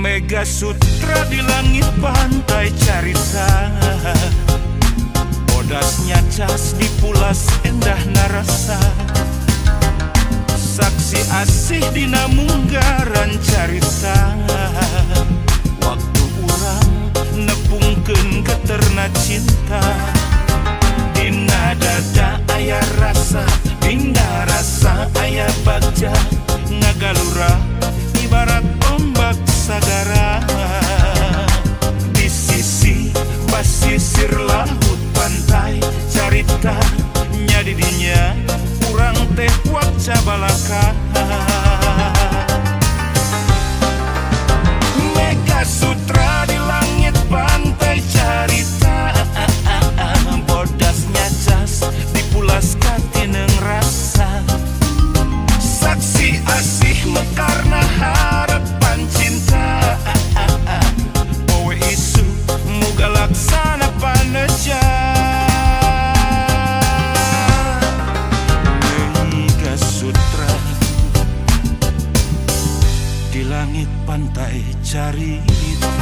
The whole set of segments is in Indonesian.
Mega Sutra di langit pantai carita, bodasnya cas di pulas endah narasa, saksi asih dina munggaran carita, waktu urang nepungkeun geterna cinta, dina dada aya rasa, dina rasa aya bagja, ngagalura ibarat ombak sagara, di sisi basisir laut pantai carita, nya didinya urang teh waca balaka. Mega Sutra di langit pantai carita, bodasnya cas dipulas katineng rasa, saksi asih mekarna harapan cinta, poe isu muga laksana paneja. Mega Sutra di langit pantai carita.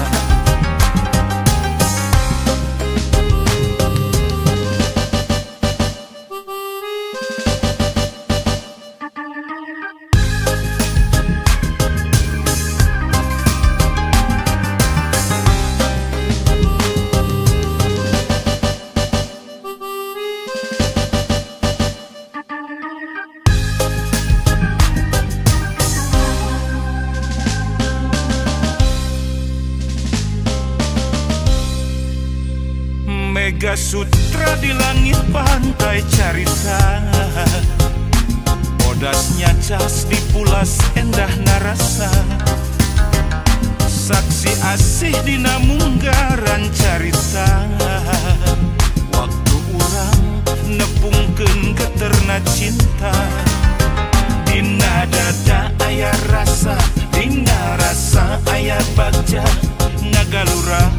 Mega Sutra di langit pantai carita, bodasnya cas dipulas endah narasa, saksi asih dina munggaran carita, waktu urang nepungkeun geterna cinta, dina ngadada aya rasa dina rasa aya bagja ngagalura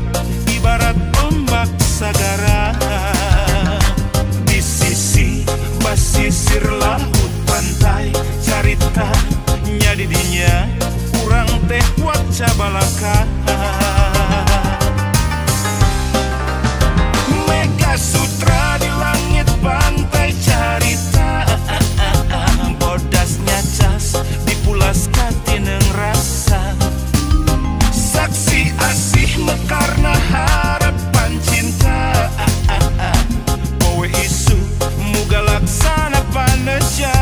ibarat ombak sagara di sisi basisir laut pantai carita nyadidinya urang teh waca balaka Mega Sutra di langit pantai carita bodasnya cas dipulas katineng rasa saksi asih mekarna harapan cinta poe isu muga laksana paneja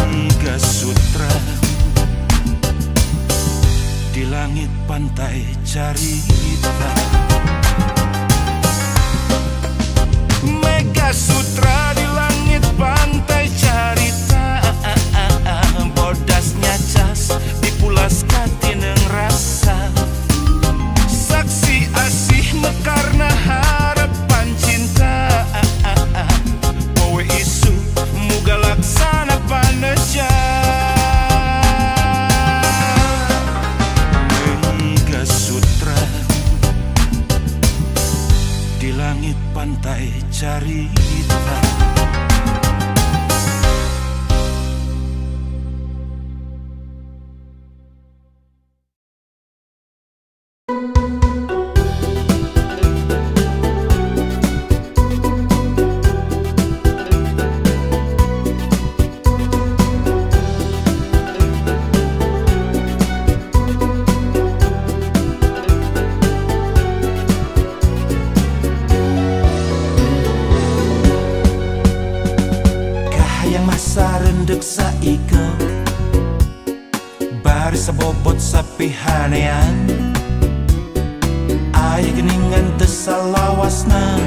Mega Sutra di langit pantai carita Mega Sutra di langit pantai carita bodasnya cas dipulas katineng rasa saksi asih mekarna harapan cinta poe isu muga laksana paneja Mega Sutra di langit pantai carita sarendek saiko bari sabobot sapihanean aya geningan tesalawasna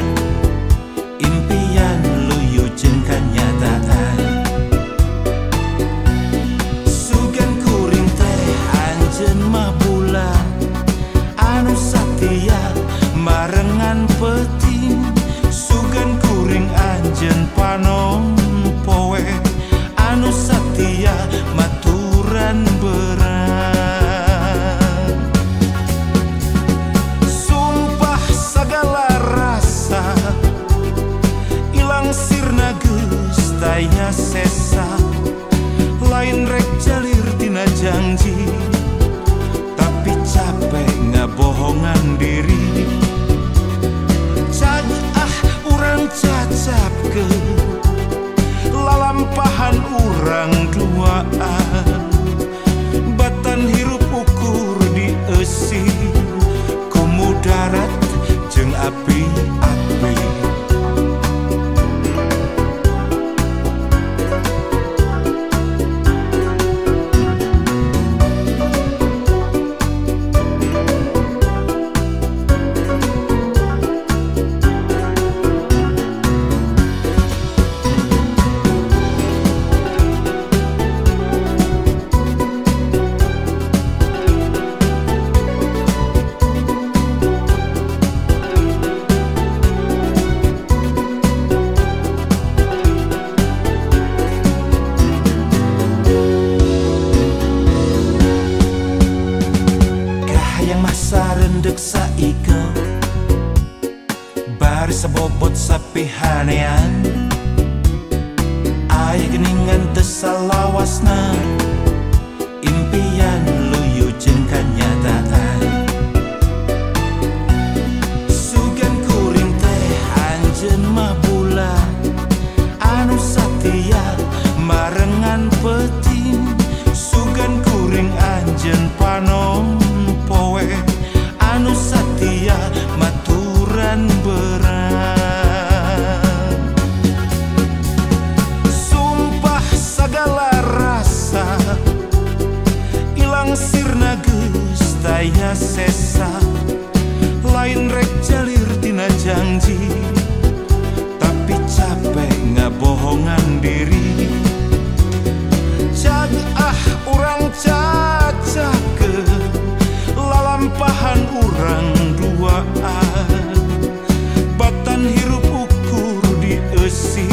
impian luyu jeung kanyataan sugan kuring teh anjeun mah bulan anu satia marengan peting sugan kuring anjeun panon poe anu satia maturan berat sumpah segala rasa ilang sirna geus taya sesa lain rek jalir tina janji tapi capek ngabohongan diri cag urang cacapkeun lalampahan urang duaan batan hirup ukur di esi kumu darat jeung api-api sarendek saiko bari sabobot sapihanean aya geningan tesalawasna impian luyu jeung kanyataan sugan kuring teh anjeun mah bulan anu satia marengan peting sugan kuring anjeun panon poe anu satia maturan berat sumpah segala rasa ilang sirna geus taya sesa lain rek jalir tina janji tapi capek ngabohongan diri cag urang cacakeun lalampahan urang duaan batan hirup ukur di esi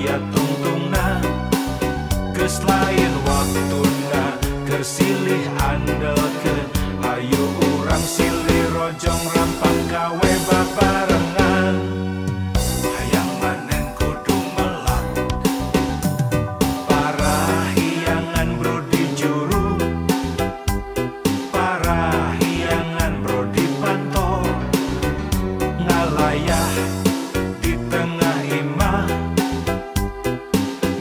ayat tungtungna geus lain waktuna keur silih andelkeun hayu urang silih rojong rampang gawe babarengan hayang manen kudu melak parahiangan bro di juru parahiangan bro di pantau ngalayah di tengah imah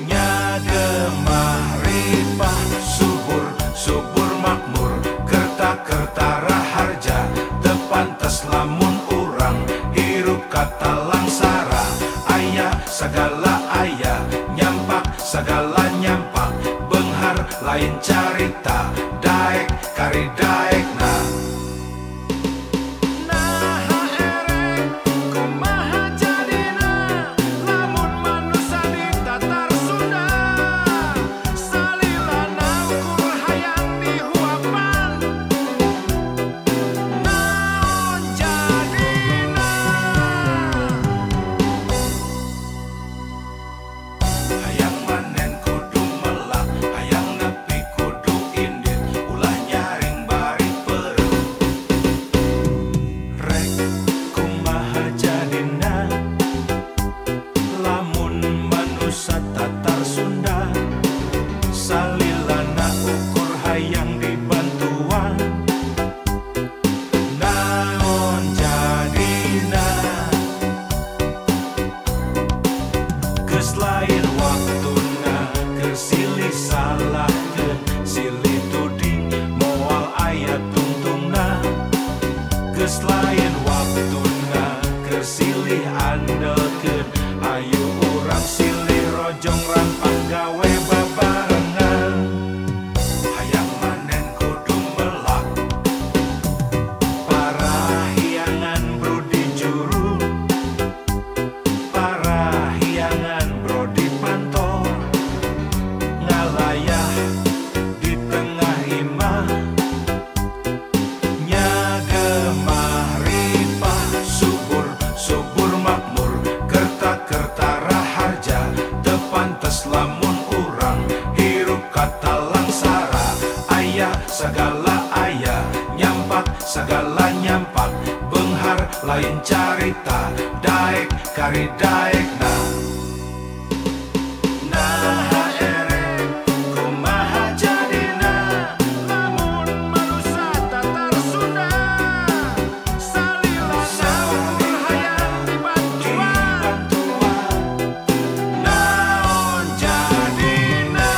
nyagemah ripah subur subur makmur kerta-kerta raharja tepantes lamun urang hirup kata langsara aya segala aya nyampak segala nyampak benghar lain carita daek kari daekna hayang manen kudu melak hayang nepi kudu indit ulah nyaring bari pereu rek kumaha jadina lamun manusia Tatar Sunda salilana ukur hayang dibantuan naon jadina geus lain waktuna keur silih salahkeun silih tuding moal ayat tungtungna geus lain waktuna keur silih andelkeun ayu urang silih rojong rampang gawe babarengan hayang manen kudu melak parahiangan bro di juru parahiangan bro di pantau ngalayah di tengah imah nyagemah ripah subur subur makmur kerta-kerta raharja tepantes lamun urang hirup kata langsara aya segala aya nyampak segala nyampak benghar lain carita daek kari daekna nah erek kumaha jadina lamun manusia Tatar Sunda salilana ukur hayang dibantuan naon jadina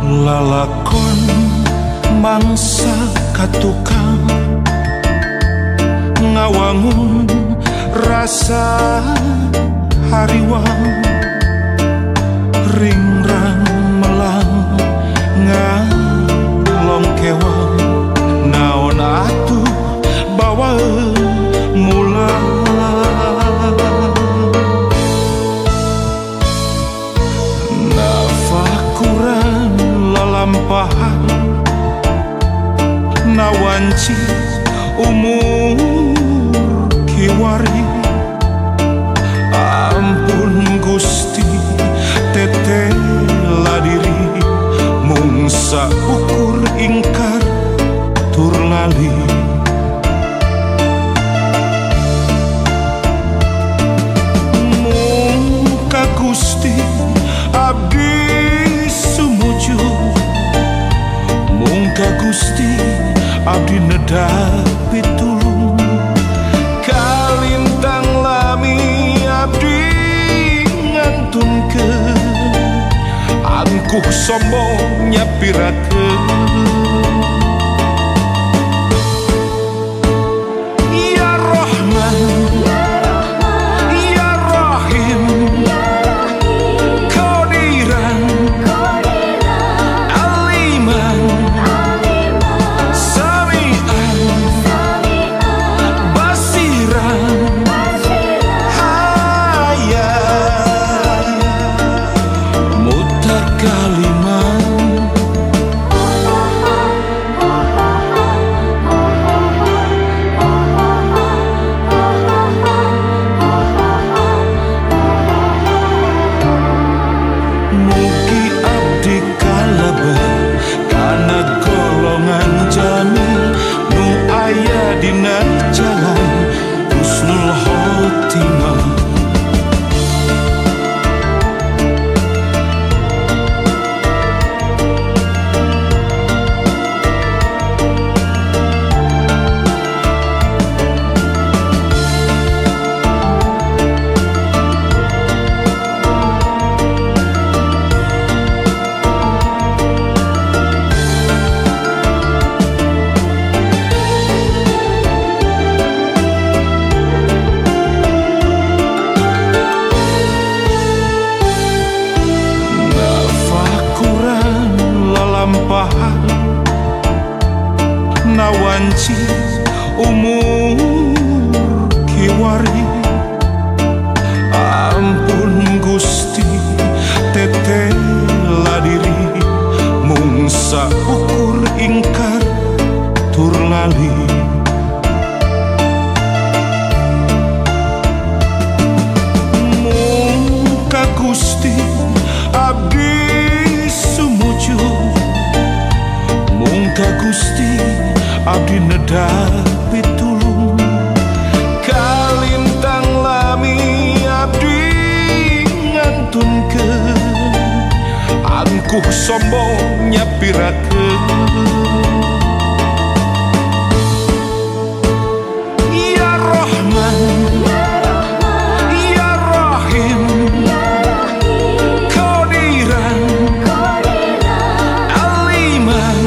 lalakon mangsa katukang ngawangun rasa hariwang ringrang melang ngalong kewang naon atuh bawa mulang nafakuran lalampahan nawanci umur kiwari ampun Gusti tetela diri mung saukur ingkar tur lali mung ka Gusti abdi sumuju mung ka Gusti abdi nedapi tulung kalintang lami abdi ngantunkeun angkuh sombong nyapirakeun nawanci umur kiwari. Ampun Gusti tetela diri mung saukur ingkar tur lali. Mung ka Gusti abdi sumujud, mung ka Gusti abdi nedapi tulung. Kalintang lami abdi ngantunkeun, angkuh sombong nyapirakeun. Ya Rahman, Ya Rahim, Qadiran, Aliman,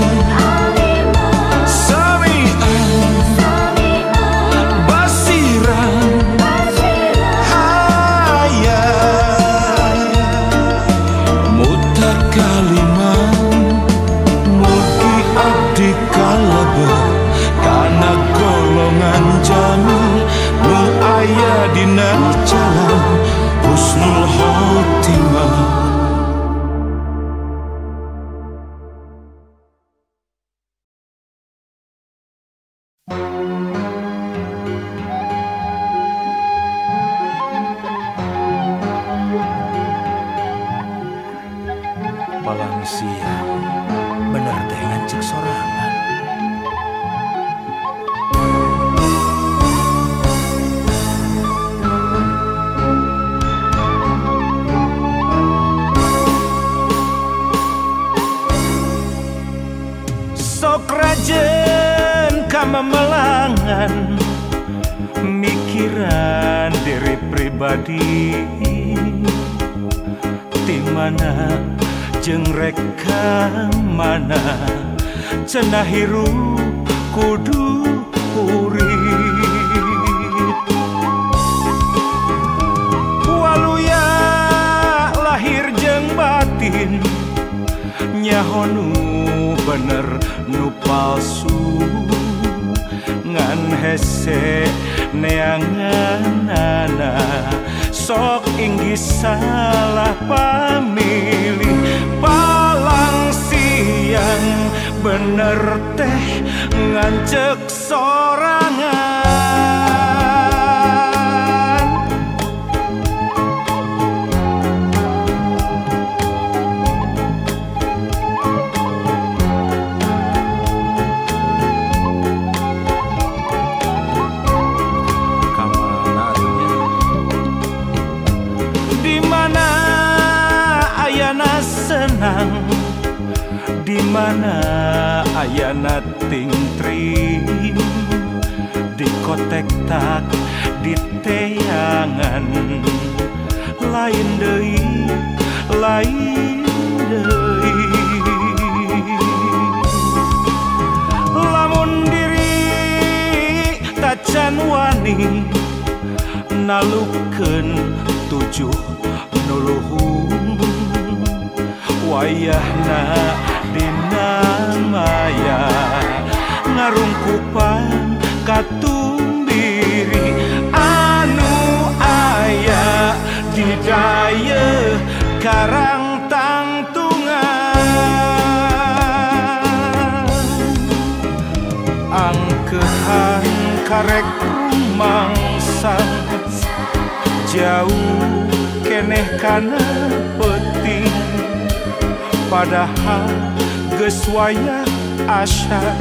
Sami'an, Basiran, Mutakaliman, mugi abdi kalebet kana golongan jamil nu aya dina jalan husnul khotimah. Palang siang bener teh ngancik sorangan. Sok rajen kamamelangan mikiran diri pribadi, timana jeung reka mana cenah hirup kudu urip. Waluya lahir jeung batin nyaho nu bener nu palsu, ngan hese neanganana sok inggih salah pamilih. Palang siang bener teh ngancek sorangan. Dimana ayana senang, dimana ayana tingtrim, di kotek tak di teangan, lain deui, lain deui. Lamun diri tacan wani nalukeun tujuh nuluhung, wayahna dina maya ngarungkupan katumbiri anu aya di daya karang tangtungan. Angkehan karek rumangsang jauh keneh kana penting, padahal geus wayah asyar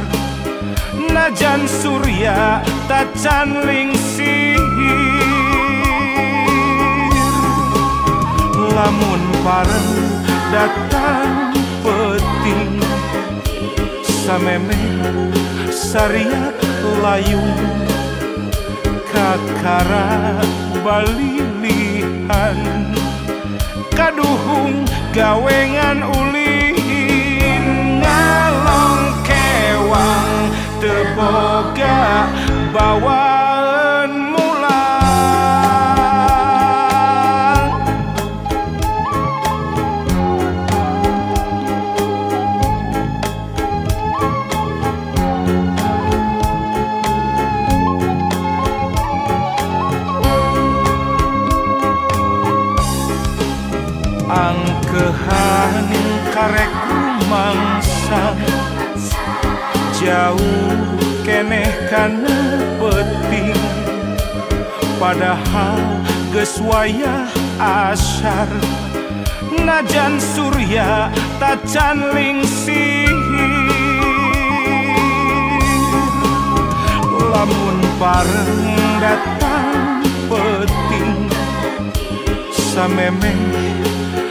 najan surya tacan lingsir. Lamun pareng datang penting sameme sariak layung kakara balilihan kaduhung gawengan ulin ngalong kewang teboga bawaan mulang. mangsa jauh keneh kana penting padahal geus wayah asyar najan surya tacan lingsir lamun pareng datang penting samemeh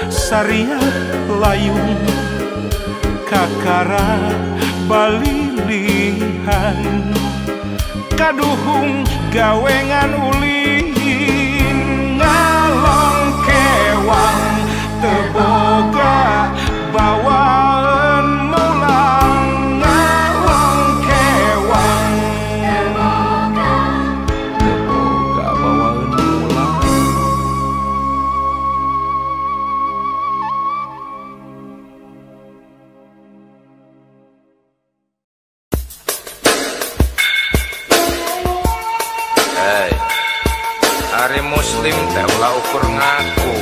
sariat layung kakara balilihan kaduhung gawengan ulin ngalong kewang teboga bawaan mulang ngalong kewang teboga bawaan mulang. Hari muslim teh ulah ukur ngaku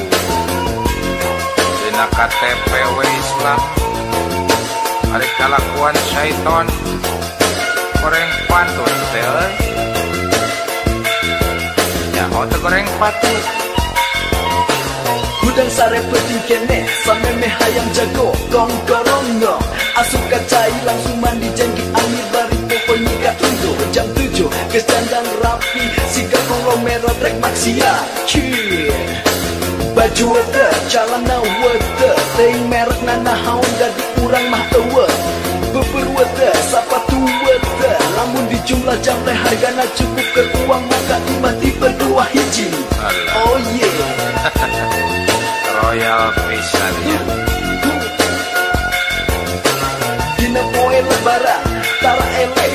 dina KTP we Islam hari kalakuan syaiton goreng patut teh ya teh goreng patut Gudang sare penting kene sameme hayam jago kong korongo asup kacai langsung mandi jengki angin bari pokoknya gak tunggu jam 7 kes dandan rapi siga konglomerat rek maksiat baju wete calana wete ting merek nana haun gadi urang mah ewe beber wete sapatu wete lamun di jumlah jam teh hargana cukup ke uang maka tiba-tiba dua hiji oh yeah royal pisan ya dina poe lebaran tara ele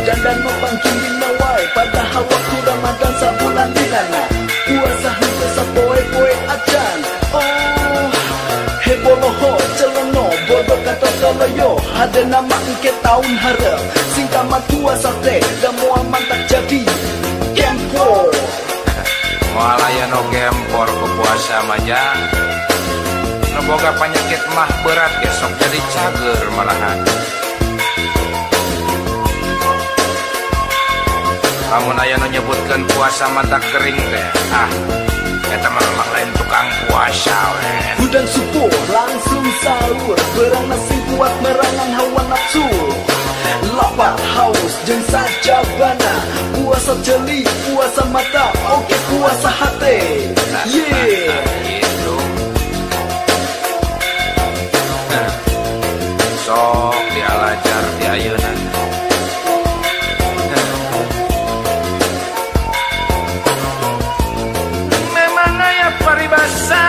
dandan mapangkin dina wae padahal waktu Ramadan sabulan dinana puasa henteu sapoe-poe acan oh heboloho celeno bodoh kata kaloyo hade nama engke tahun hareup singkama puasa teh da moal mantak jadi kempo moal aya no gempor ke puasa maja boga penyakit mah berat ya sok jadi cager malahan lamun aya nu nyebutkeun puasa mata kering teh eta mah lain tukang puasa we gudang subuh langsung sahur berang nasi kuat merangan hawa nafsu lapar haus jeung sajabana puasa jeli puasa mata oke puasa hate yeah sok dialajar di ayeuna memang aya paribasa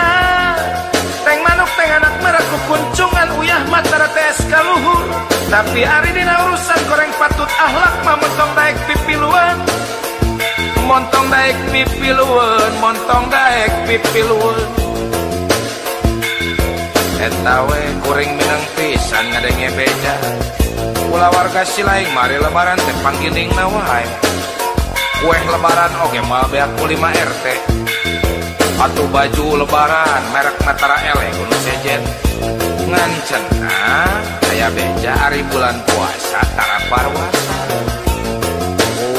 teng manuk teng anak merah kukuncungan uyah matara tes kaluhur tapi ari dina urusan goreng patut akhlak mah montong daek pipiluan montong daek pipiluan montong daek pipiluan eta we kuring minang pisan ngadenge beja ulah warga Silaing mari lebaran teh panggiling wae kue lebaran oge moal beak ku 5 RT atuh baju lebaran merek Matara Ele kudu sejen ngancenna aya beja ari bulan puasa tara parwasa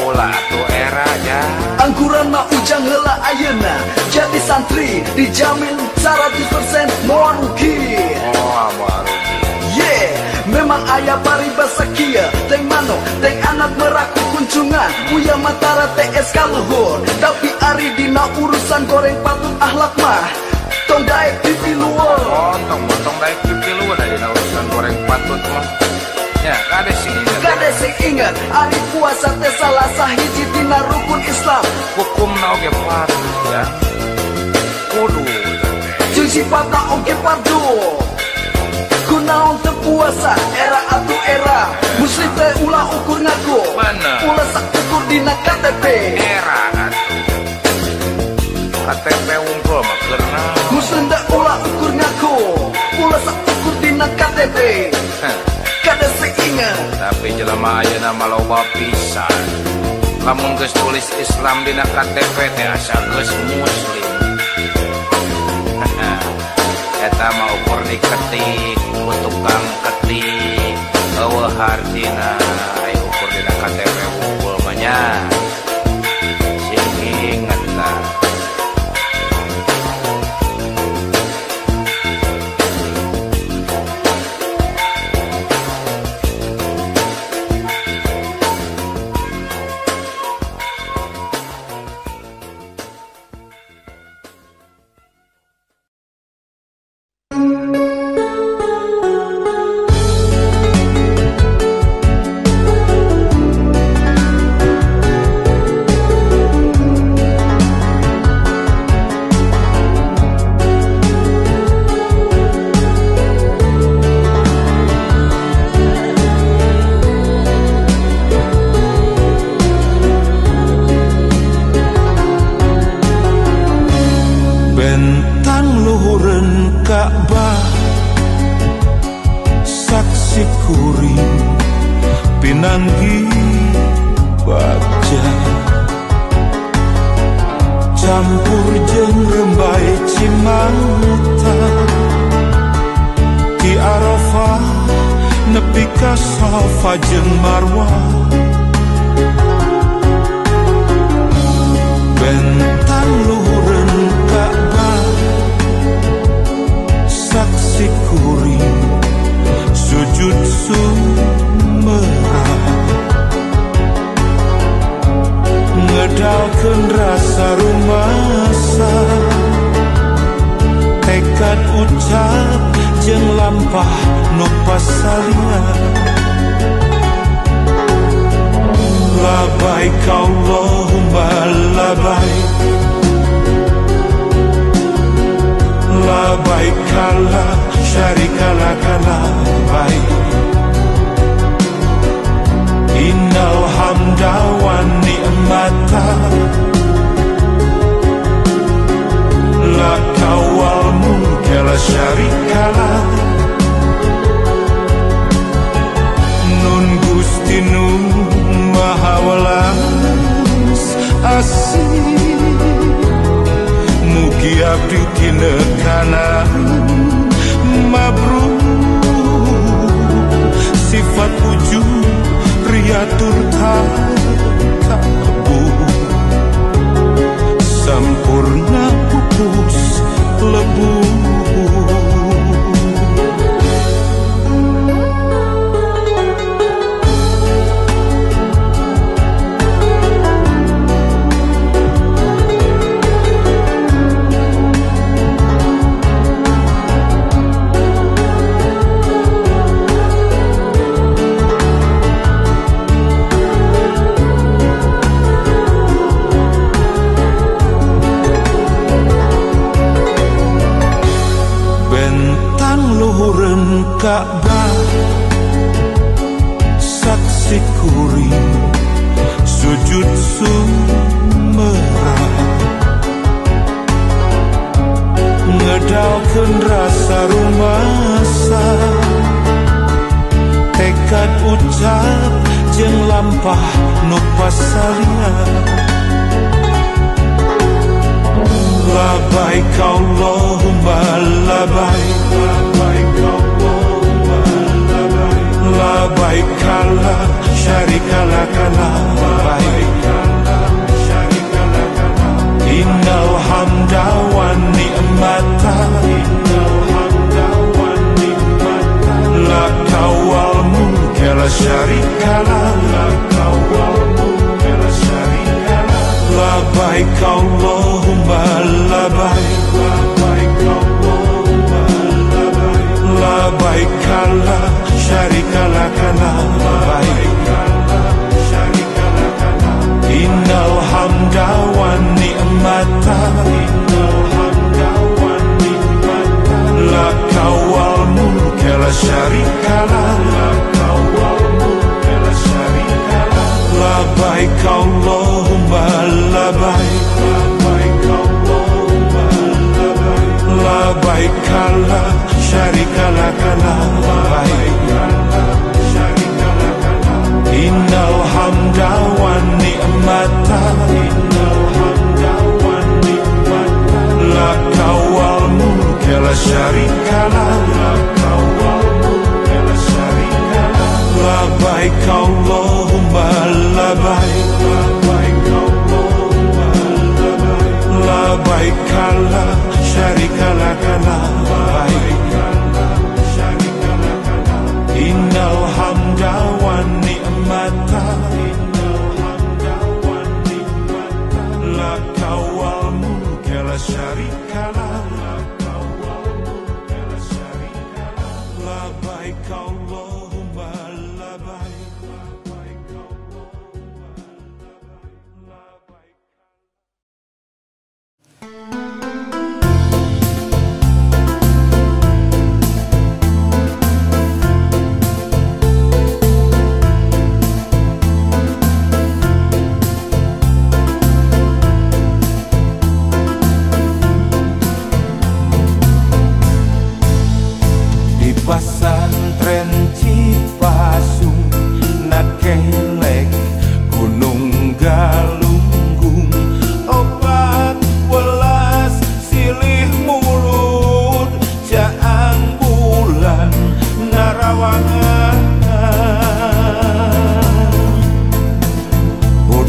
ulah atuh era ja angguran mah ujang heula ayeuna jadi santri dijamin 100% moal rugi oh moal rugi yeah memang aya paribasa kieu teng manuk teng anak meraku kuncungan buya matara TS kaluhur tapi ari dina urusan goreng patut akhlak mah tong daek pipi luhur tong daek pipi luhur dina urusan goreng patut mah ya kade sing ingat ari puasa teh salah sahiji dina rukun Islam hukumna oge patut ya kudu jeung sifatna oge fardu kunaon teu puasa era atuh era muslim teh ulah ukur ngaku ulah sak ukur dina KTP era atuh KTP unggul mah keurna muslim teh ulah ukur ngaku ulah sak ukur dina KTP kada seingat tapi jelema ayeuna mah loba pisan lamun geus tulis Islam dina KTP teh asa geus muslim eta mah ukur diketik untuk kang ketik eueuh hartina aya ukur dina KTP unggul mah nya sing ingetna. Ka'bah saksi kuring sujud sumerah ngedalkeun rasa rumasa tekad ucap jeung lampah nu pasalia labaik Allahumma labaik labaik la syarika laka labaik innal hamda wan ni'mata laka wal mulka la syarika laka labaik Allahumma labaik labaik la syarika laka labaik innal hamda wan ni'mata laka wal mulka la syarika laka labaik Allahumma labaik labaik la syarika laka labaik innal hamda wan ni'mata laka wal mulka la syarika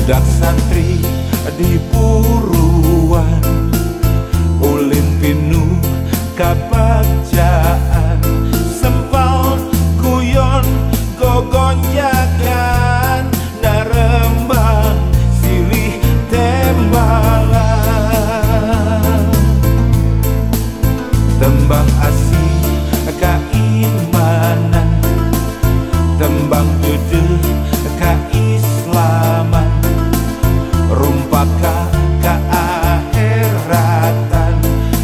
budak santri di buruan, ulin pinuh kabacaan, sempal kuyon gogonjakan, narembang silih tembalan, tembang asih keimanan, tembang dedeh keislaman, rumpaka keakhiratan,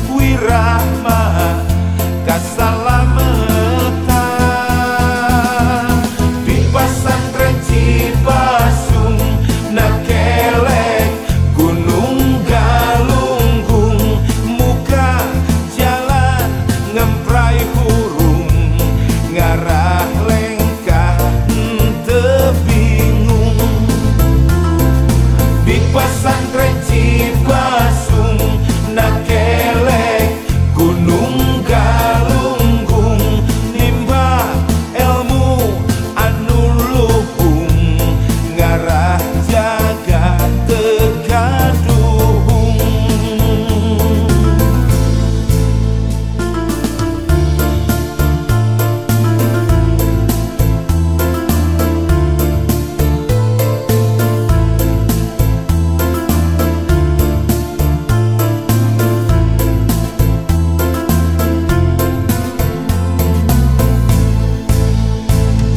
wirahma keselamatan. Di pesantren Cipasung nakelek Gunung Galunggung, muka jalan ngemprai hurung, ngarah lengkah tebingung. Di pesantren Cipasung nakelek Gunung Galunggung, nimba ilmu anu luhung, ngarah jaga tegaduhung.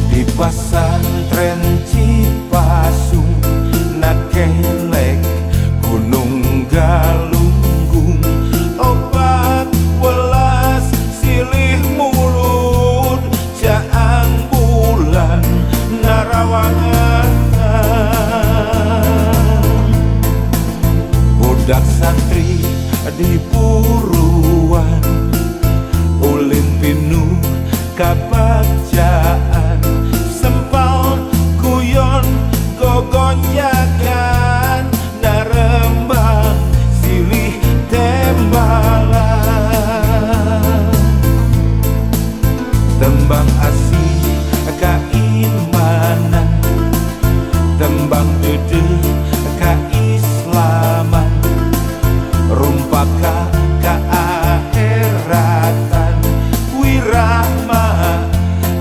Di pesantren Cipasung nakelek Gunung Galunggung, obat welas silih mulut, jaang bulan narawangan. Budak santri di buruan, ulin pinuh kabacaan, sempal kuyon gogonjakan, narembang silih tembalan, tembang asih keimanan, tembang dedeh keislaman, rumpaka keakhiratan, wirahma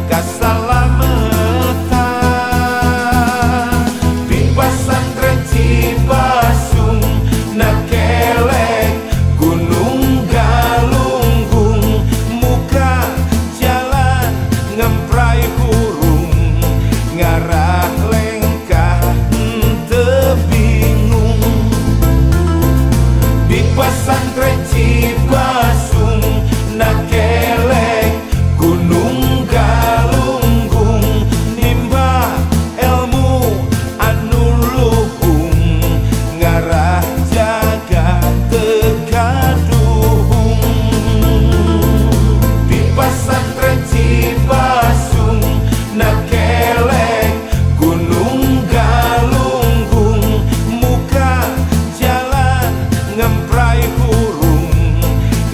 keselamatan. Di pesantren Cipasung nakelek Gunung Galunggung, muka jalan ngemprai hurung, ngarah lengkah tebingung. Di pesantren Cipasung nakelek Gunung Galunggung, nimba ilmu anu luhung, ngarah jaga tegaduhung. Di pesantren Cipasung nakelek Gunung Galunggung, muka jalan ngemprai hurung,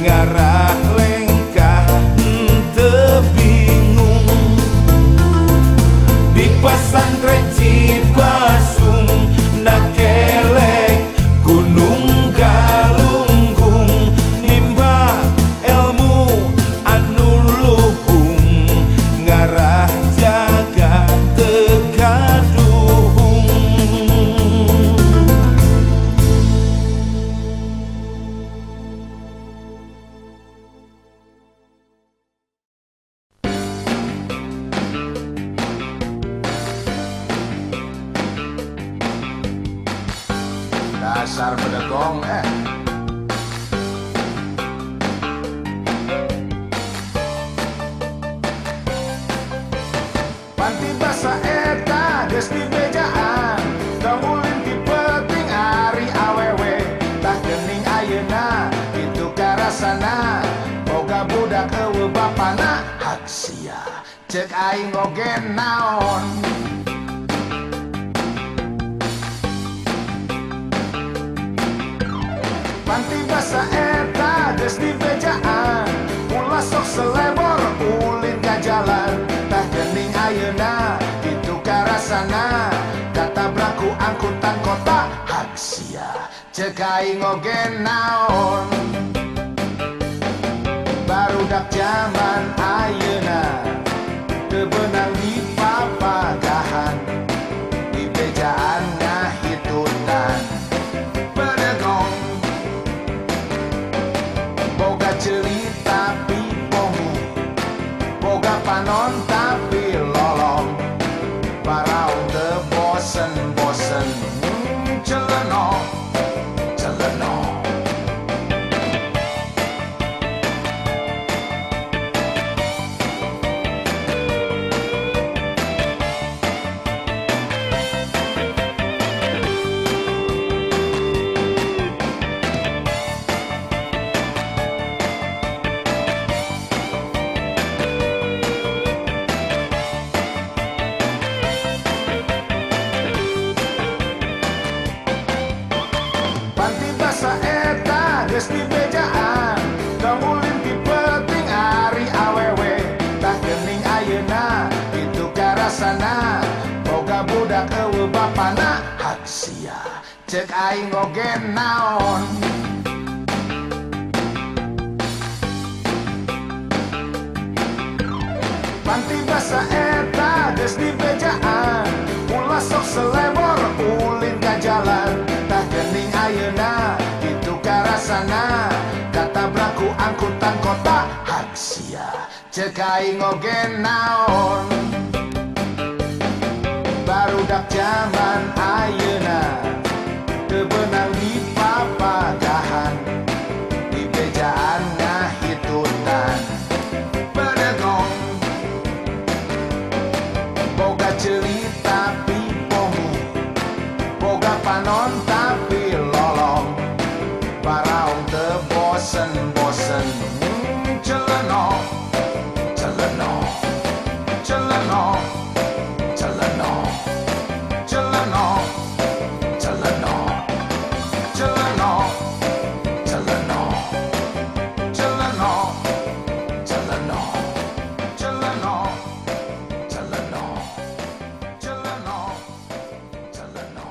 ngarah lengkah tebingung. Di pesantren Cipasung nakelek Gunung Galunggung, nimba ilmu anu luhung, ngarah jaga tegaduhung. Dasar bedegong Panti basa eta geus di bejaan, keulin ti peuting ari awewe, tah geuning ayeuna kitu karasana, boga budak eueuh bapana, hak sia ceuk aing oge naon. Panti basa eta geus di bejaan, ulah sok selebor ulin ka jalan, tah geuning ayeuna kitu karasana, katabrak berlaku angkutan kota. Hak sia cek aing oge naon, barudak zaman ayeuna teu beunang di papagahan, di bejaan ngahitutan pedegong, boga ceuli tapi pomu, boga panon tapi lolong, paraong teu bosen-bosen celeno celeno. Geus di bejaan, kamulin ti penting ari awewe, tah geuning ayeuna kitu karasana, boga budak eueuh bapana. Hak sia cek aing oge naon, panti basa eta geus di bejaan, ulah sok selebor ulin ka jalan, tah geuning ayeuna karasana kata berlaku angkutan kota. Hak sia cek aing oge naon, barudak zaman ayeuna teu beunang di papagahan, di bejaan ngahitutan pedegong, boga ceuli tapi pomu, boga panon tapi lolong, paraong teu bosen-bosen celeno celeno celeno celeno celeno celeno celeno celeno celeno celeno celeno celeno celeno celeno.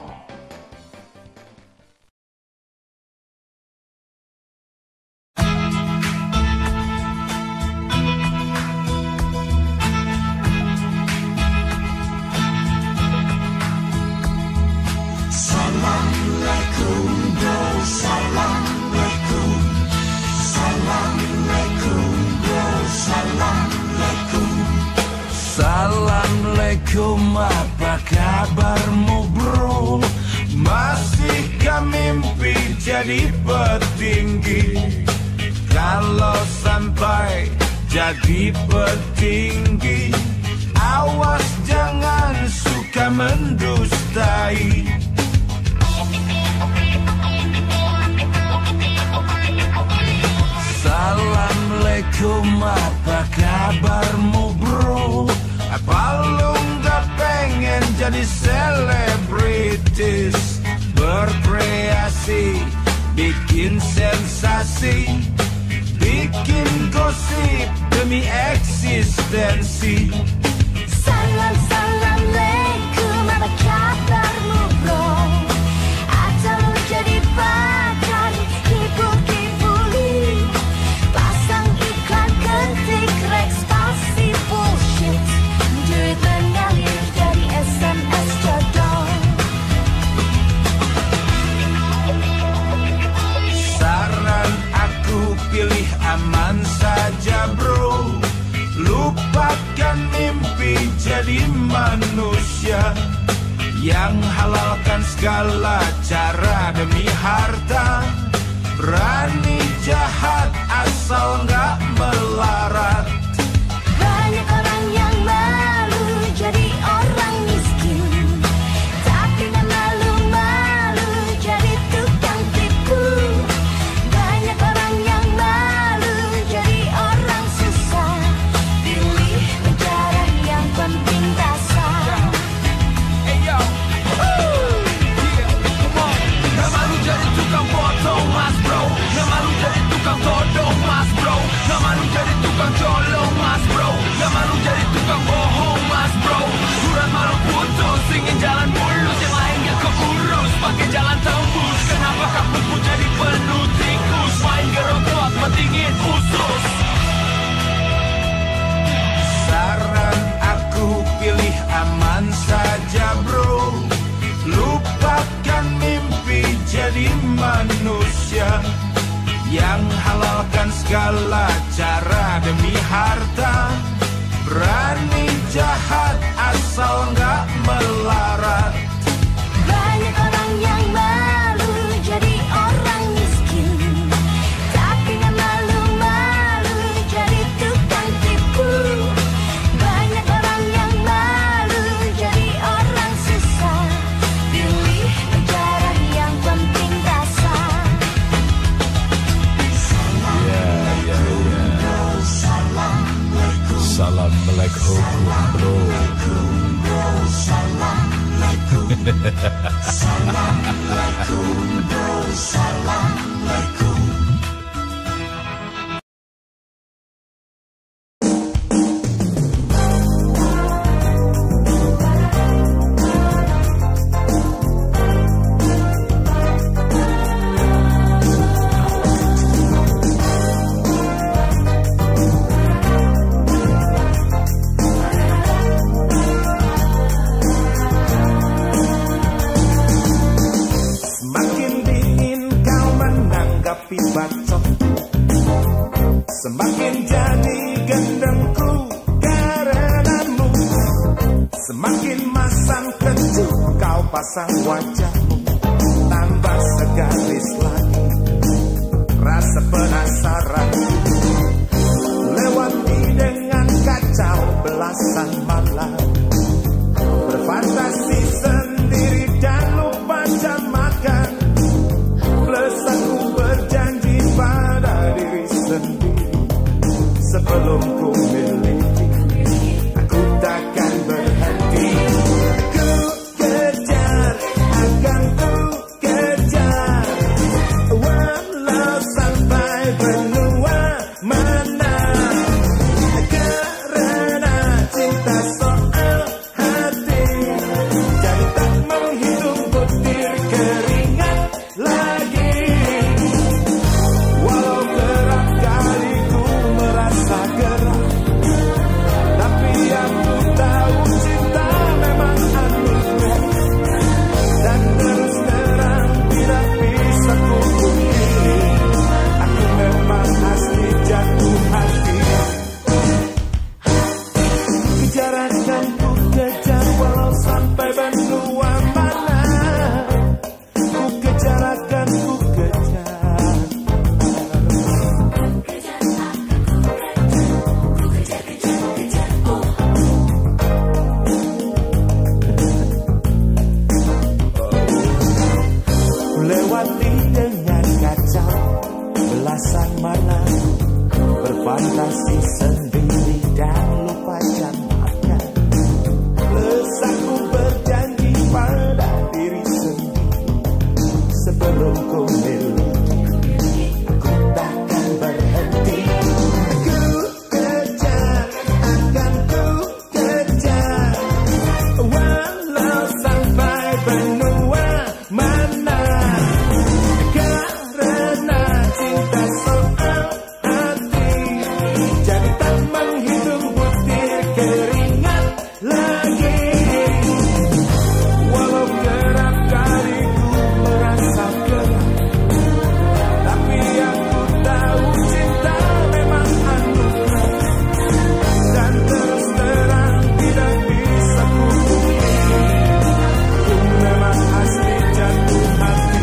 Assalamualaikum, apa kabarmu bro? Masihkah mimpi jadi petinggi? Kalau sampai jadi petinggi, awas jangan suka mendustai. Assalamualaikum, apa kabarmu bro? Apa lu nggak pengen jadi selebritis, berkreasi, bikin sensasi, bikin gosip demi eksistensi? Assalamualaikum, apa kabarmu bro? Atau lu jadi pakar kibul-kibuli, pasang iklan ketik rekspasi bullshit, duit mengalir dari SMS jodoh. Saran aku pilih aman saja bro, lupakan mimpi jadi manusia yang halalkan segala cara demi harta, berani jahat asal nggak melarat. Banyak orang yang malu jadi orang miskin, tapi nggak malu-malu jadi tukang tipu. Banyak orang yang malu jadi orang susah, pilih negara yang penting dasar. Nggak malu jadi tukang foto mas bro, nggak malu jadi tukang todong mas bro, nggak malu jadi tukang jolong manusia yang halalkan segala cara demi harta, berani jahat asal nggak melarat. Banyak orang yang malu jadi orang miskin, tapi nggak malu-malu jadi tukang tipu. Banyak orang yang malu jadi orang susah, pilih jarak yang penting rasa. Assalamualaikum bro. Assalamualaikum bro. Assalamualaikum. Bacot, semakin jadi gendengku karenamu, semakin masam kecut kau pasang wajahmu, tambah segaris lagi rasa penasaran, lewati dengan kacau belasan malam, berfantasi sendiri dan lupa jam makan, plus aku berjanji pada diri sendiri, sebelum ku miliki, aku takkan berhenti. Ku kejar, akan ku kejar, walau sampai benua mana, karena cinta soal hati, jadi tak menghitung butir keringat lagi. Lewati dengan kacau belasan malam, berfantasi sendiri dan lupa jam makan, plus aku berjanji pada diri sendiri, sebelum ku miliki, aku takkan berhenti. Ku kejar, akan ku kejar, walau sampai benua mana, karena cinta soal hati, jadi tak menghitung butir keringat lagi. Walau kerap kali ku merasa gerah, tapi aku tahu cinta memang anugerah, dan terus terang tidak bisa ku pungkiri, aku memang asli jatuh hati.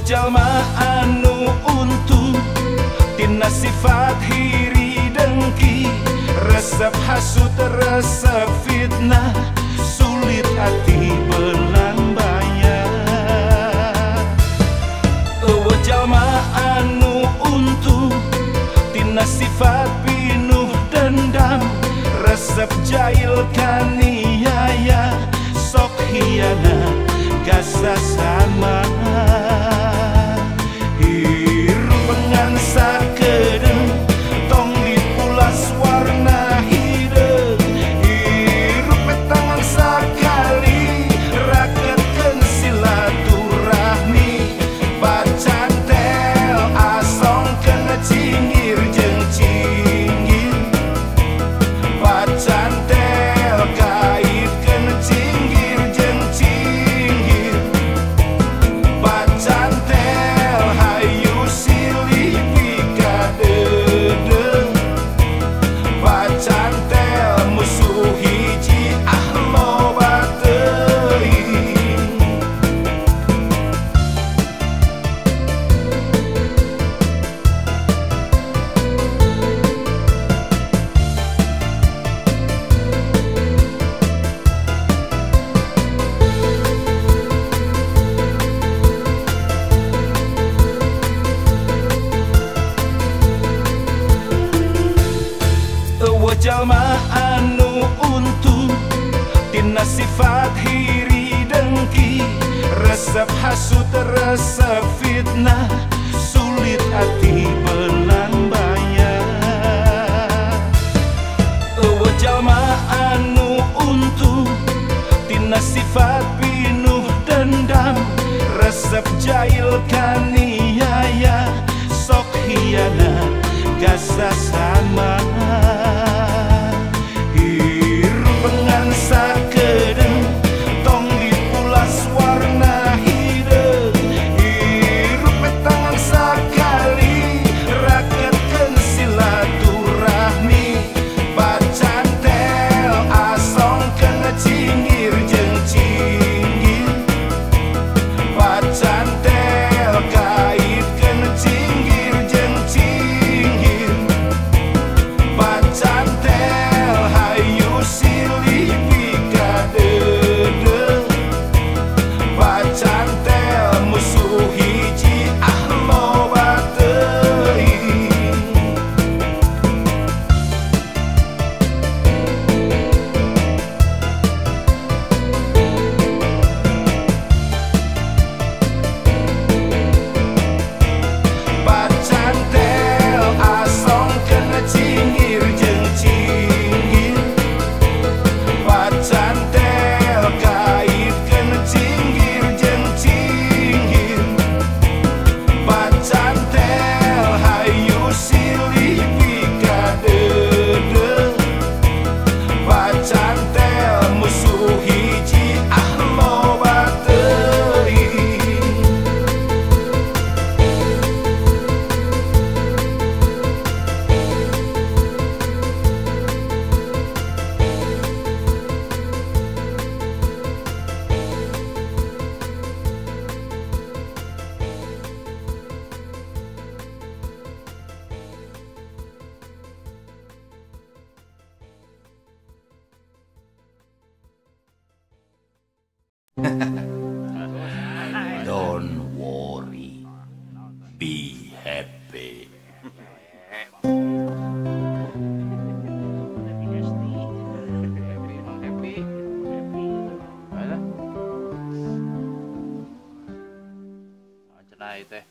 jalma anu untung tina sifat hiri dengki, resep hasut resep fitnah, sulit hati belang bayar. Jalma anu untung tina sifat pinuh dendam, resep jahil kaniaya, sok hianat gasa sama. Hirup pengan sakedeng tong dipulas warna hidung, hirup petangan sakali raketkeun silaturahmi, bacantel asong kena cinggir jeung cinggir, bacantel kait kena cinggir jeung cinggir, bacantel hayu silih pikadeudeung, bacantel musuh hiji loba teuing. Jalma anu untung tina sifat hiri dengki, resep hasut resep fitnah, sulit hati belang bayar. Jalma anu untung tina sifat pinuh dendam, resep jahil kaniaya, sok hianat gasa sama. Hirup pengan sakedeng tong dipulas warna hidung, hirup petangan sakali raketkeun silaturahmi, bacantel asong kena cinggir jeung cinggir, bacantel kait kena cinggir jeung cinggir, bacantel hayu silih pikadeudeung, bacantel musuh hiji loba teuing. Bacantel asong kena cinggir jeung cinggir, bacantel kait kena cinggir jeung cinggir, bacantel hayu silih pikadeudeung, bacantel musuh hiji loba teuing. Don't worry, be happy. Cenah teh.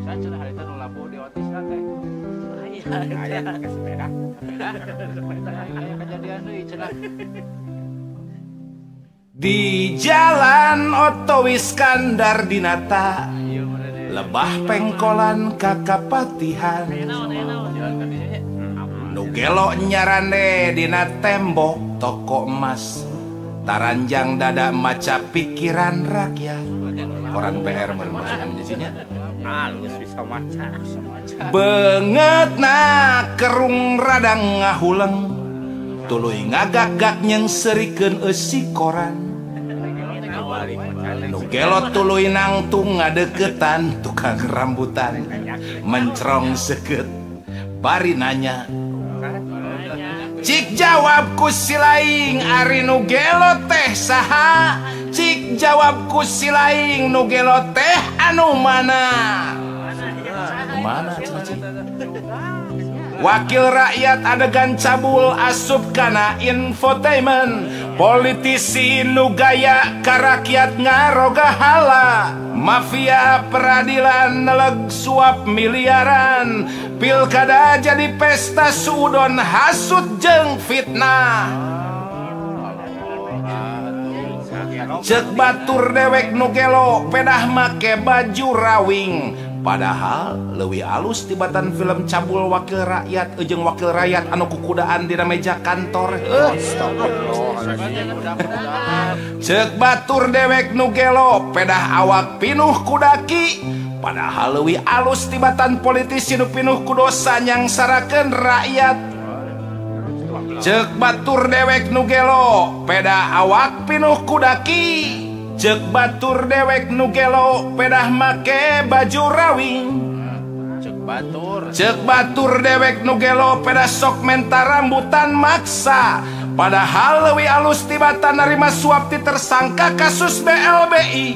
Saya cenah hari teh nu labuh di otisna teh. Aya pakai sepeda. Aya kejadian deui cenah. Di jalan Otto Iskandar Dinata, lebah pengkolan kakapatihan, nu gelo nyarane dina tembok toko emas, taranjang dada maca pikiran rakyat. Koran PR merupakan di sini. Halus bisa maca. Beungeutna kerung radang ngahuleng, tuluy ngagagak nyengserikeun eusi koran. Nu gelot tuluy nang tung ngadeketan tukang rambutan mencrong seket bari nanya cik jawab ku si laing ari nu gelot teh saha cik jawab ku si laing nu gelot teh anu mana Wakil rakyat adegan cabul asup kana infotainment politisi nu gaya ka rakyat ngaroga hala mafia peradilan neleg suap miliaran pilkada jadi pesta sudon hasut jeung fitnah cek batur dewek nu gelo pedah make baju rawing padahal leuwih alus tibatan film cabul wakil rakyat jeung wakil rakyat anu kukudaan dina meja kantor cek batur dewek nu gelo pedah awak pinuh kudaki padahal leuwih alus tibatan politisi nu pinuh ku dosa nyangsarakeun rakyat cek batur dewek nu gelo pedah awak pinuh kudaki cek batur dewek nu gelo pedah make baju rawing cek batur dewek nu gelo pedah sok menta rambutan maksa padahal leuwih alus tibatan narima suap ti tersangka kasus BLBI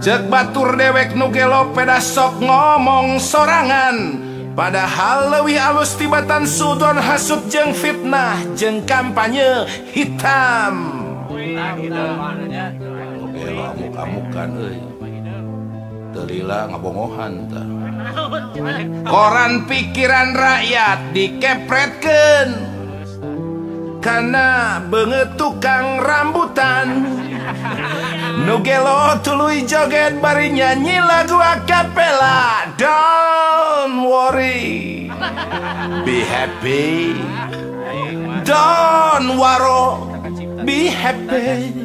cek batur dewek nu gelo pedah sok ngomong sorangan padahal leuwih alus tibatan sudon hasut jeung fitnah jeung kampanye hitam muka-mukan Delila ngabongohan tah koran pikiran rakyat dikepretkeun karena beungeut tukang rambutan nu gelo tuluy joget bari nyanyi lagu akapela don't worry be happy don't waro be happy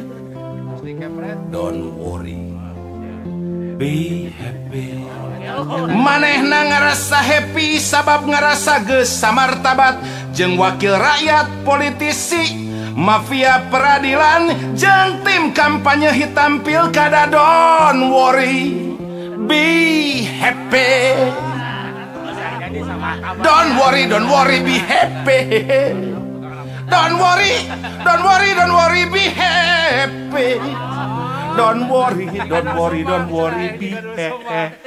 don't worry be happy manehna ngarasa happy sabab ngarasa geus samartabat jeung wakil rakyat politisi mafia peradilan jeung tim kampanye hitam pilkada don't worry be happy don't worry be happy don't worry be happy don't worry be happy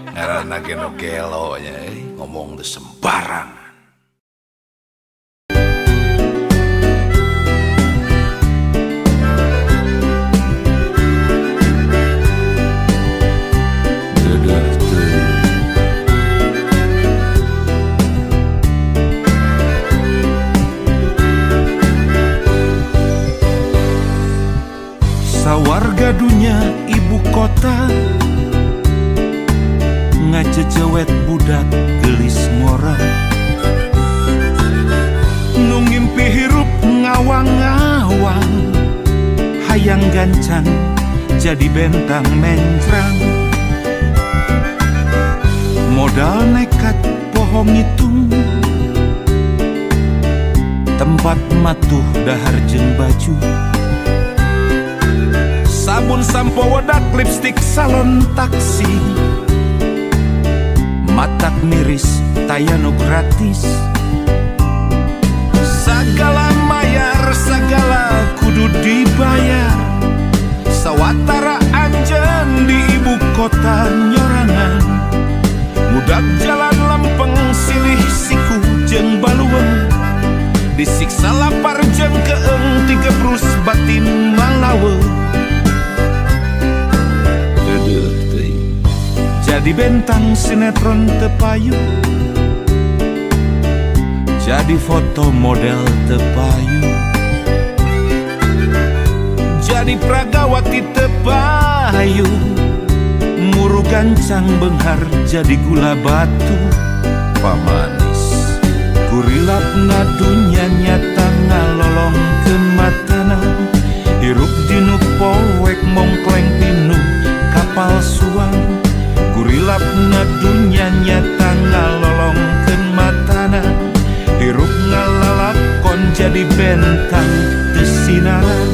ngaranna geno gelo nya ngomong teu sembarang warga dunia ibu kota ngacecewet budak gelis ngora nu ngimpi hirup ngawang-ngawang hayang gancang jadi bentang mencrang modal nekat pohong hitung tempat matuh dahar jeung baju sabun sampo wedak lipstik salon taksi matak miris tayanu gratis sagala mayar sagala kudu dibayar sawatara anjeun di ibu kota nyorangan mudak jalan lempeng silih siku jeung baluweung disiksa lapar jeung keeng tigebrus batin malaweung jadi bentang sinetron tepayu jadi foto model tepayu jadi pragawati tepayu muru gancang benghar jadi gula batu pamanis kurilapna dunya nyata ngalolongkeun matana hirup dinu poek mongkleng pinuh kapalsuan kurilapna dunya nyata ngalolongkeun matana hirup ngalalakon jadi bentang tesinaran.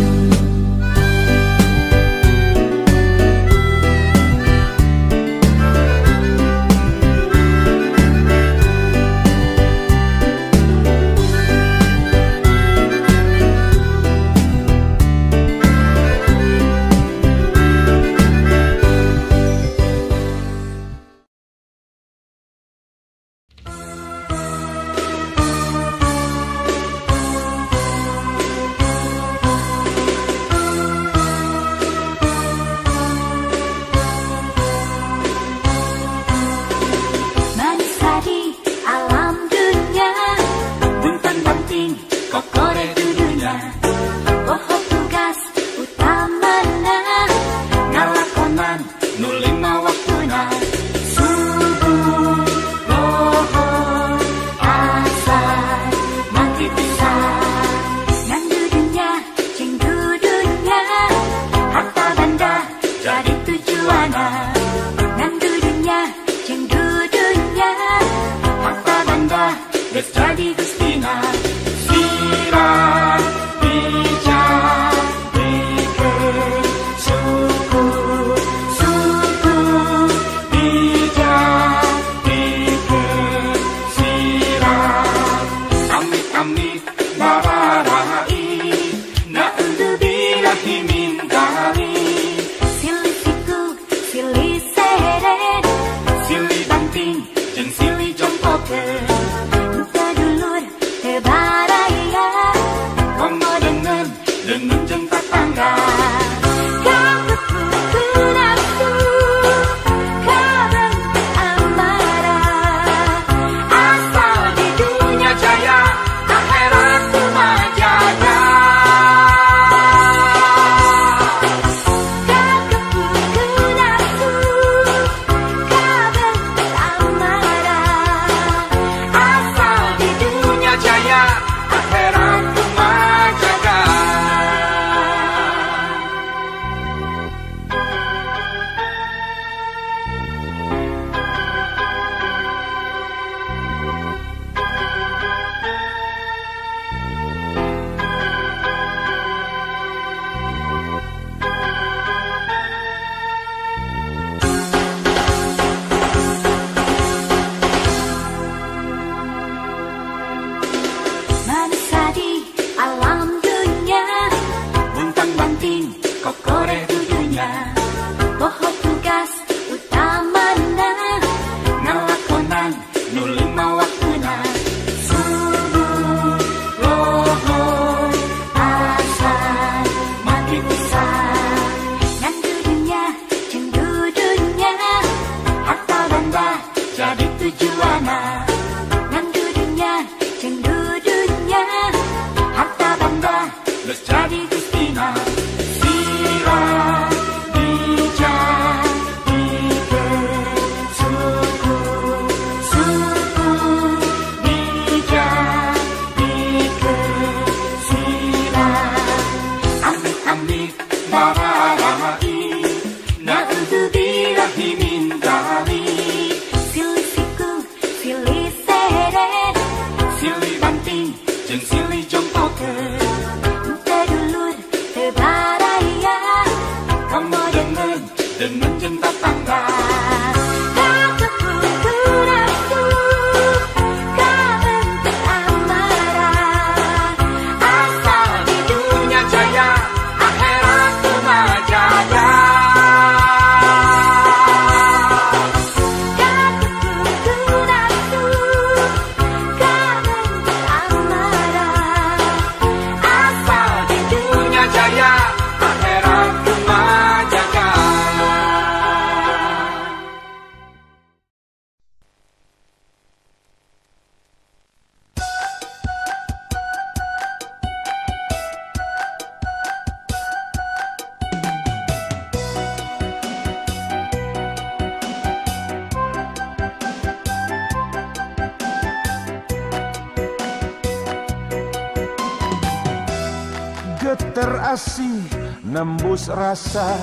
Terasih nembus rasa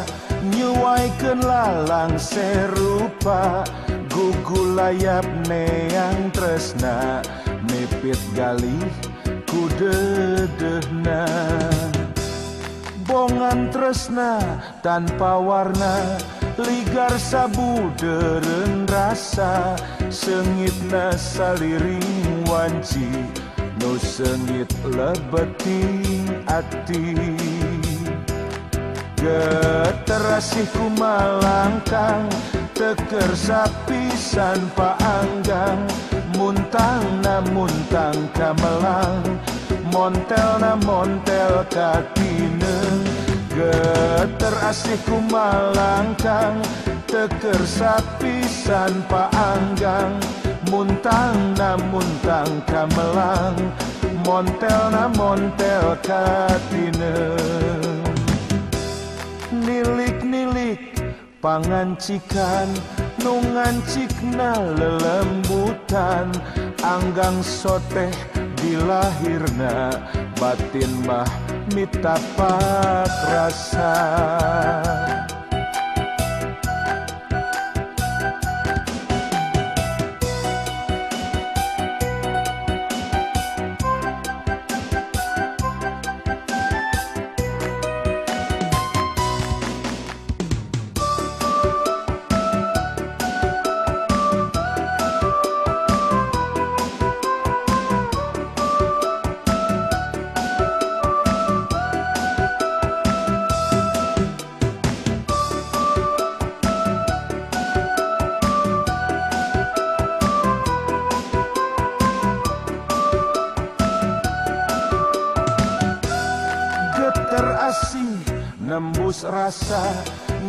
nyuwaikeun lalang serupa gugu layap neang tresna nipit galih ku dedehna. Bongan tresna tanpa warna, ligar sabuderen rasa, sengitna saliring wanci, nu sengit lebeting ati. Geterasih kumalangkang, teker sapisan paanggang, muntang na muntang kamelang, montel na montel katineng. Geterasih kumalangkang, teker sapisan paanggang, muntang na muntang kamelang, montel na montel katineng. Nilik-nilik pangancikan, nu ngancikna lelembutan, anggang soteh dilahirna, batin mah mitapak rasa. Terasih nembus rasa,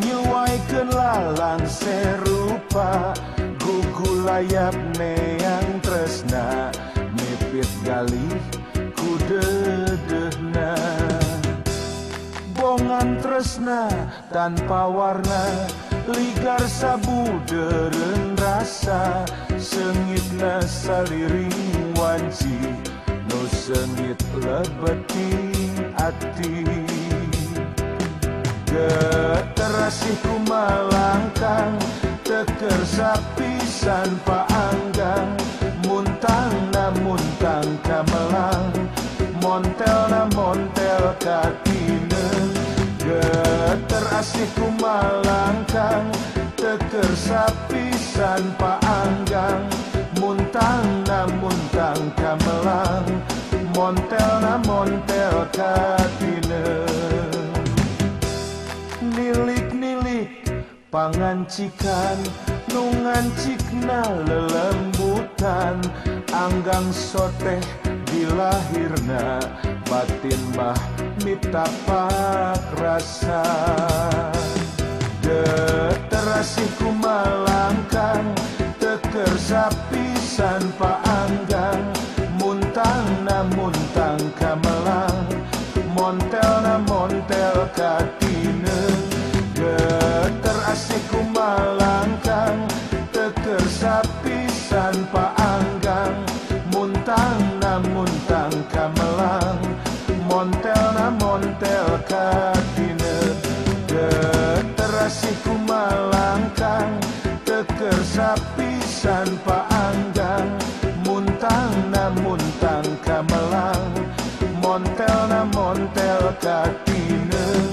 nyuaikeun lalang serupa, gugu layap neang tresna, mipit galih ku dedehna. Bongan tresna tanpa warna, ligar sabuderen rasa, sengitna saliring wanci, nu sengit lebeting ati. Geterasih kumalangkang, teker sapisan paanggang, muntang na muntang kamelang, montel na montel katineng. Geterasih kumalangkang, teker sapisan paanggang, muntang na muntang kamelang, montel na montel katineng. Nilik-nilik pangancikan, nu ngancikna lelembutan, anggang soteh dilahirna, batin mah mitapak rasa. Geterasih kumalangkang, teker sapisan paanggang, muntang na muntang kamelang, montel na montel katineng. Geterasih kumalangkang, teker sapisan paanggang, muntang na muntang kamelang, montel na montel katineng. Geterasih kumalangkang, teker sapisan paanggang, muntang na muntang kamelang, montel na montel katineng.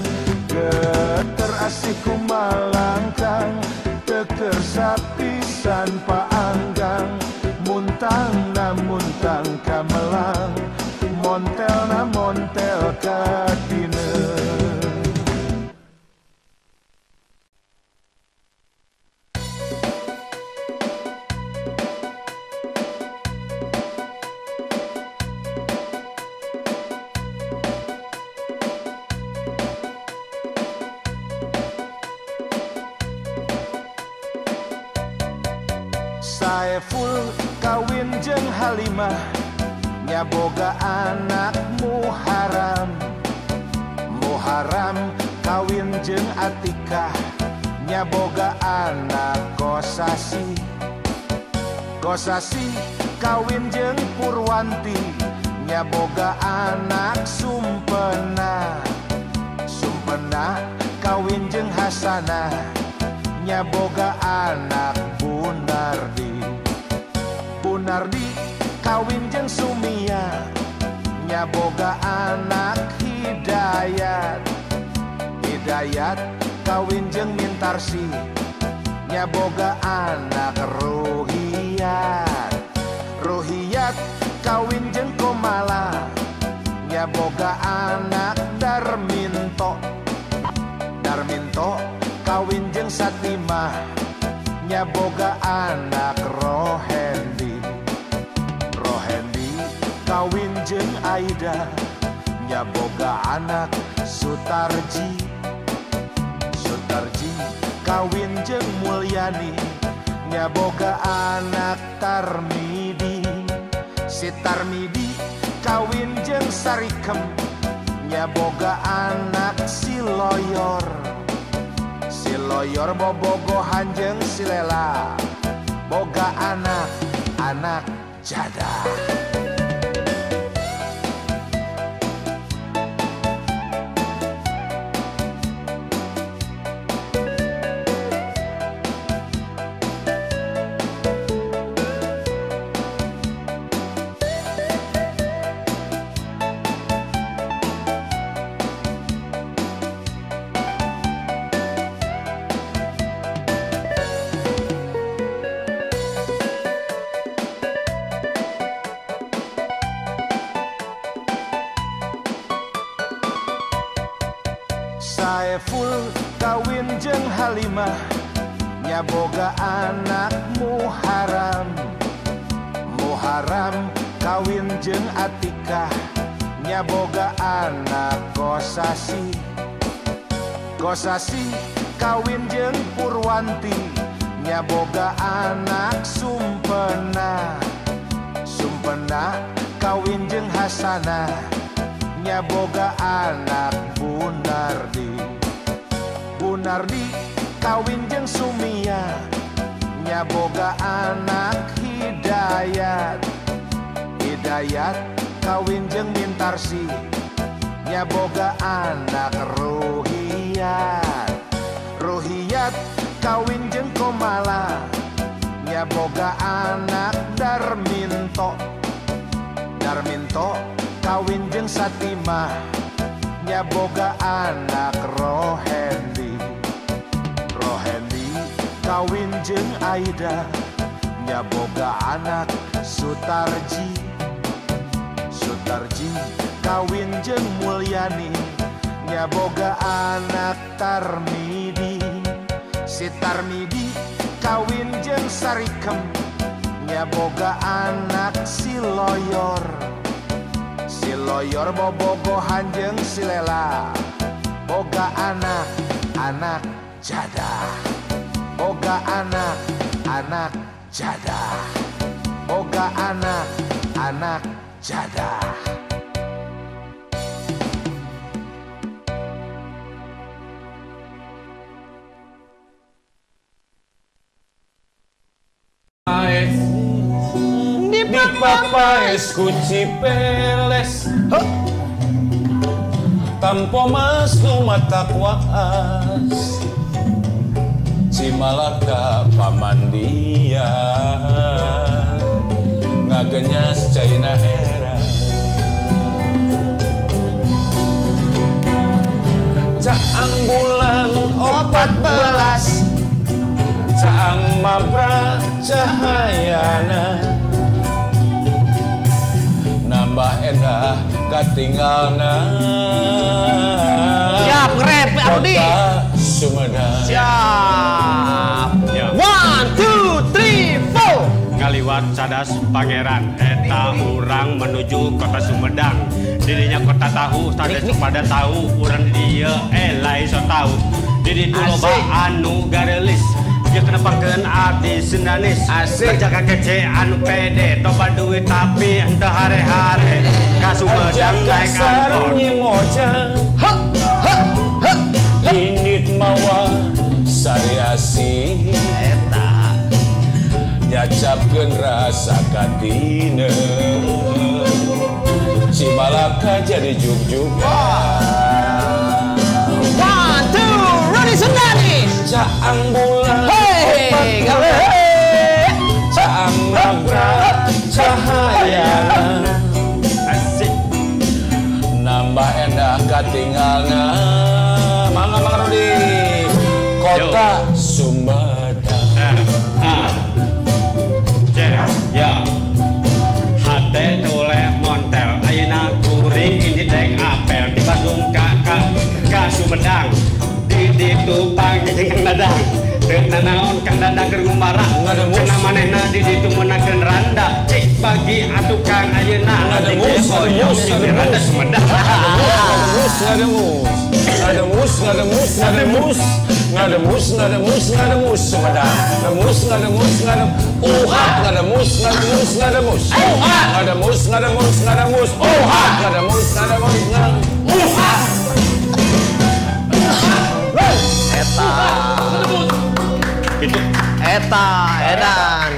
Geterasih kumalangkang, teker sapisan paanggang, muntang na muntang kamelang, montel na montel katineng. Saeful kawin jeung Halimah, nyaboga anak Muharam. Muharam kawin jeung Atikah, nyaboga anak Kosasi. Kosasi kawin jeung Purwanti, nyaboga anak Sumpena. Sumpena kawin jeung Hasanah, nyaboga anak Bunardi. Bunardi kawin jeung Sumia, nya boga anak Hidayat. Hidayat kawin jeung Mintarsi, nya boga anak Ruhiyat. Ruhiyat kawin jeung Komala, nya boga anak Darminto. Darminto kawin jeung Satimah, nya boga anak Rohendi. Rohendi kawin jeung Aida, nya boga anak Sutarji. Sutarji kawin jeung Mulyani, nya boga anak Tarmidi. Si Tarmidi kawin jeung Sarikem, nya boga anak Siloyor. Siloyor bobogohan jeung Silela, boga anak jadah. Saeful kawin jeung Halimah, nya boga anak Muharam. Muharam kawin jeung Atikah, nya boga anak Kosasi. Kosasi kawin jeung Purwanti, nya boga anak Sumpena. Sumpena kawin jeung Hasanah, nya boga anak Bunardi. Bunardi kawin jeung Sumia, nya boga anak Hidayat. Hidayat kawin jeung Mintarsi, nya boga anak Ruhiyat. Ruhiyat kawin jeung Komala, nya boga anak Darminto. Darminto kawin jeung Satimah, nya boga anak Rohendi. Rohendi kawin jeung Aida, nya boga anak Sutarji. Sutarji kawin jeung Mulyani, nya boga anak Tarmidi. Si Tarmidi kawin jeung Sarikem, nya boga anak Siloyor. Siloyor bobogohan jeung Silela, boga anak jadah. Boga anak jadah. Boga anak jadah. Di papaes kuci peles, tanpa mas nu mata kuas, Cimalaka pamandian, ngagenyas China heran. Caang bulan 14, caang mabra cahayana, nambah endah katinggalna. Siap nge-rap Aldi. Kota Sumedang. Siap. 1, 2, 3, 4. Kaliwat cadas pangeran, eta urang menuju kota Sumedang. Dirinya kota tahu, cadas pada tahu, urang di dieu lain so tahu. Jadi dulu anu garelis, dia kena pangkeun abdi sendanis. Kerja kece anu pede, toba duit tapi henteu hare-hare. Ka Sumedang naik angkot. Indit mawa sariasi Eta nyacapkeun rasa katina, Cimalaka jadi juk-jukan. 1, 2, Roni Sendanis. Caang bulan Hei, gawe. caang magra cahayana, Asik. Sorangan. Mangga Rudi. Kota Sumedang. Ya. Hate toleh montel ayeuna kuring ini deng apel di Bandung ka Sumedang. Di ditu pangjeng dadang. Teu nanaon Kang Dadang keur ngumarah. Cenah manehna di ditu meunangkeun randa. Cik bagi atuh Kang ayeuna Ada mus. randa Sumedang. Ada mus Sumedang. Eta edan.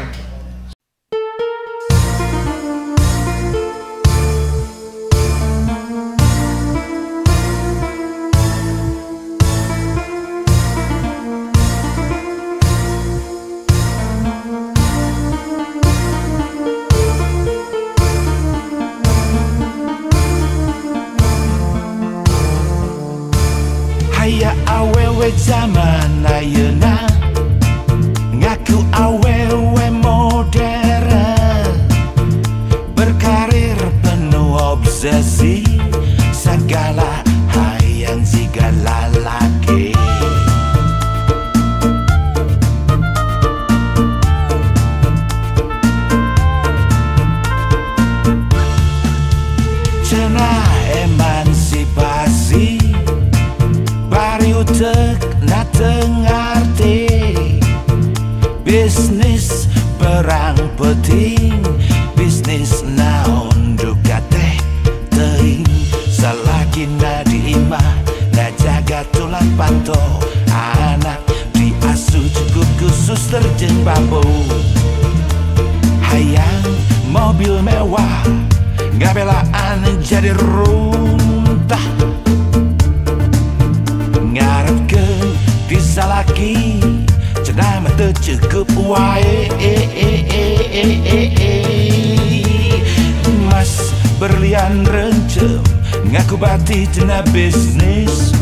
Haya awewe zaman ayeuna ngaku awewe modern, berkarir penuh obsesi, segala hayang segala laki. Cenah emansipasi bari utek na tengarti, bisnis perang penting, bisnis naon duka teh teuing, salagi na diimah na jaga tulang pantau, anak diasuh cukup khusus terjeng bambu. Hayang mobil mewah, gabelaan jadi runtah, ngarepkeun bisa laki, cenah mah teu cukup wae. Mas berlian rencem ngaku bati cenah bisnis,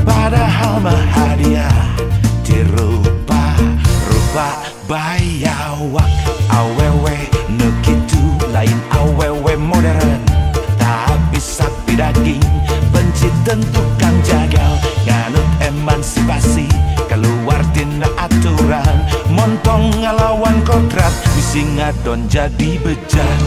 padahal mah hadiah dirupa-rupa bayawak. Awewe nu kitu lain awewe modern, tapi sapi daging benci tentukan jagal, nganut emansipasi keluar tina aturan, montong ngelawan kodrat bisi ngadon jadi bejat.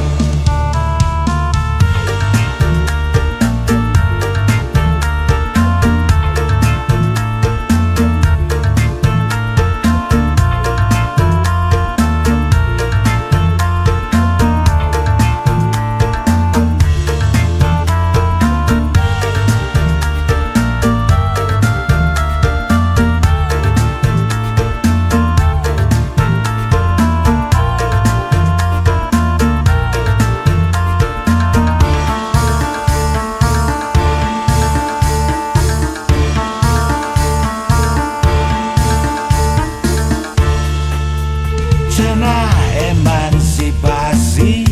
Cenah emansipasi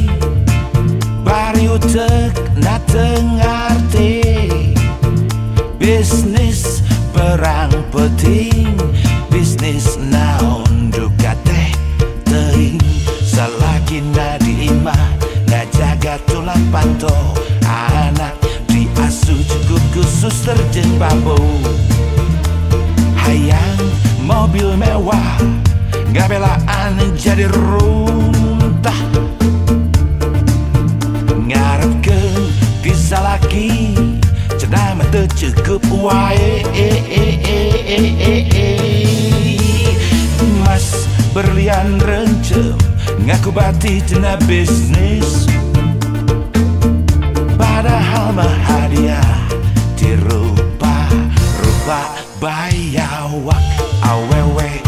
bari utek na tengarti, bisnis perang penting, bisnis naon duka teh teuing, salagi na diimah na jaga tulang pantau, anak diasuh cukup khusus terjeng bambu. Hayang mobil mewah, gabelaan jadi runtah, ngarepkeun bisa laki, cenah mah teu cukup wae. Mas berlian rencem ngaku bati cenah bisnis, padahal mah hadiah dirupa-rupa bayawak. Awewe